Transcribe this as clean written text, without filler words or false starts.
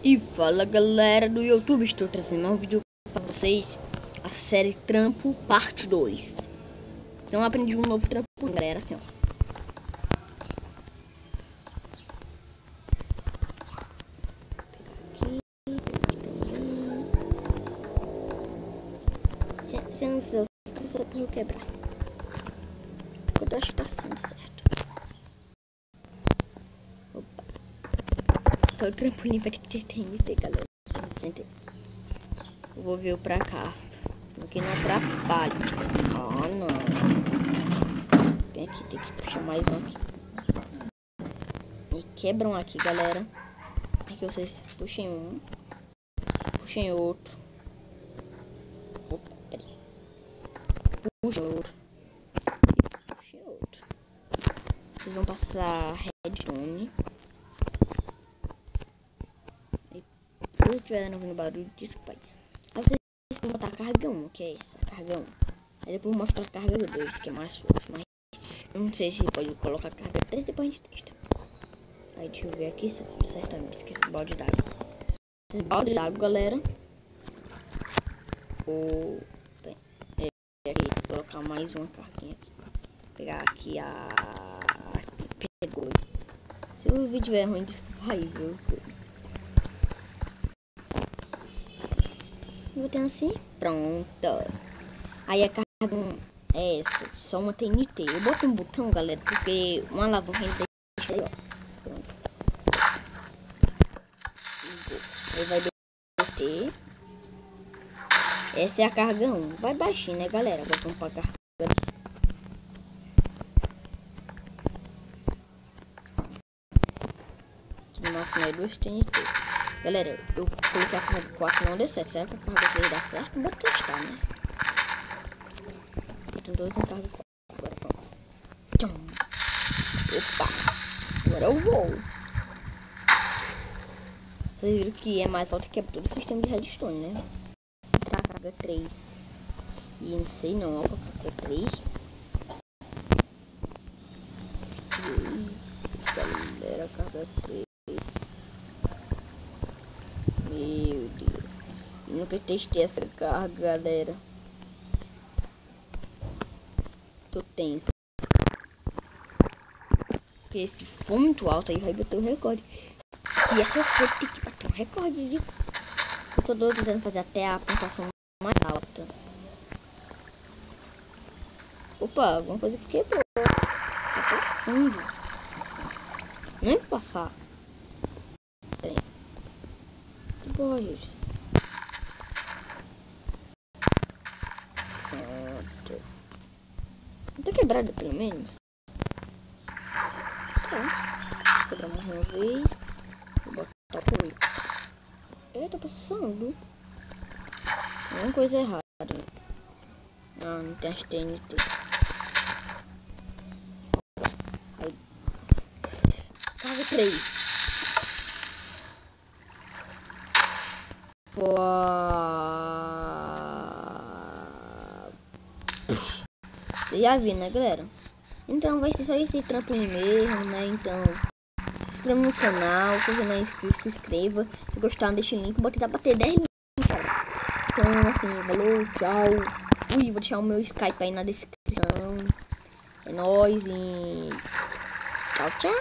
E fala galera do YouTube, estou trazendo um vídeo para vocês, a série Trampo parte 2. Então eu aprendi um novo trampo, galera, assim ó. Se eu não fizer os caras, só pra eu quebrar. Eu acho que tá sendo certo. Opa. Então o trampolim vai ter que ter TNT, galera. Eu vou vir pra cá, porque não atrapalha. Ah, não. Vem aqui, tem que puxar mais um aqui. E quebram aqui, galera. Aqui vocês puxem um. Puxem outro. Opa, peraí. Puxa outro. Puxa outro. Vocês vão passar redstone. Se eu estiver ouvindo barulho, desculpa aí. Aí vocês vão botar a carga 1, que é essa, a carga 1. Aí depois eu mostro a carga 2, que é mais forte, mas eu não sei se pode colocar a carga 3, depois a gente testa. Aí deixa eu ver aqui, certamente esqueci o balde d'água. Esse balde d'água, galera. Vou aqui, colocar mais uma carguinha aqui. Pegar aqui a... Pegou. Se o vídeo é ruim, desculpa aí, viu? Botando assim, pronto. Aí a carga é essa, só uma TNT. Eu boto um botão, galera, porque uma alavanca deixa aí, ó. Pronto. Aí vai descer. Essa é a carga 1. Vai baixinho, né, galera? Agora vamos pra carga 2. No máximo é 2 TNT. Galera, eu coloquei a carga 4, não deu certo. Será que a carga 3 dá certo? Bora testar, né? Então 2 em carga 4. Agora vamos. Tchum. Opa! Agora eu vou. Vocês viram que é mais alto que todo o sistema de redstone, né? Entrar a carga 3. E não sei não, ó, a carga 3. Galera, carga 3. Meu Deus. Eu nunca testei essa carga, galera. Tô tenso. Porque se for muito alto aí vai bater o recorde. Que essa série tem que bater um recorde de... Eu tô doido tentando fazer até a pontuação mais alta. Opa, alguma coisa que quebrou. Tá passando. Não é pra passar. Pera aí. Que porra é isso? Pronto. Não tá quebrada pelo menos? Tá. Vou quebrar mais uma vez. Vou botar por aí. Tá passando. Alguma coisa errada. Ah, não tem as TNT. Aí. Carga 3. Você já viu, né, galera? Então vai ser só esse trampolim mesmo, né? Então se inscreva no canal. Se você não é inscrito, se inscreva. Se gostar, deixa o link. Vou tentar bater 10 links. Então assim, valeu, tchau. Ui, vou deixar o meu Skype aí na descrição. É nóis e tchau, tchau.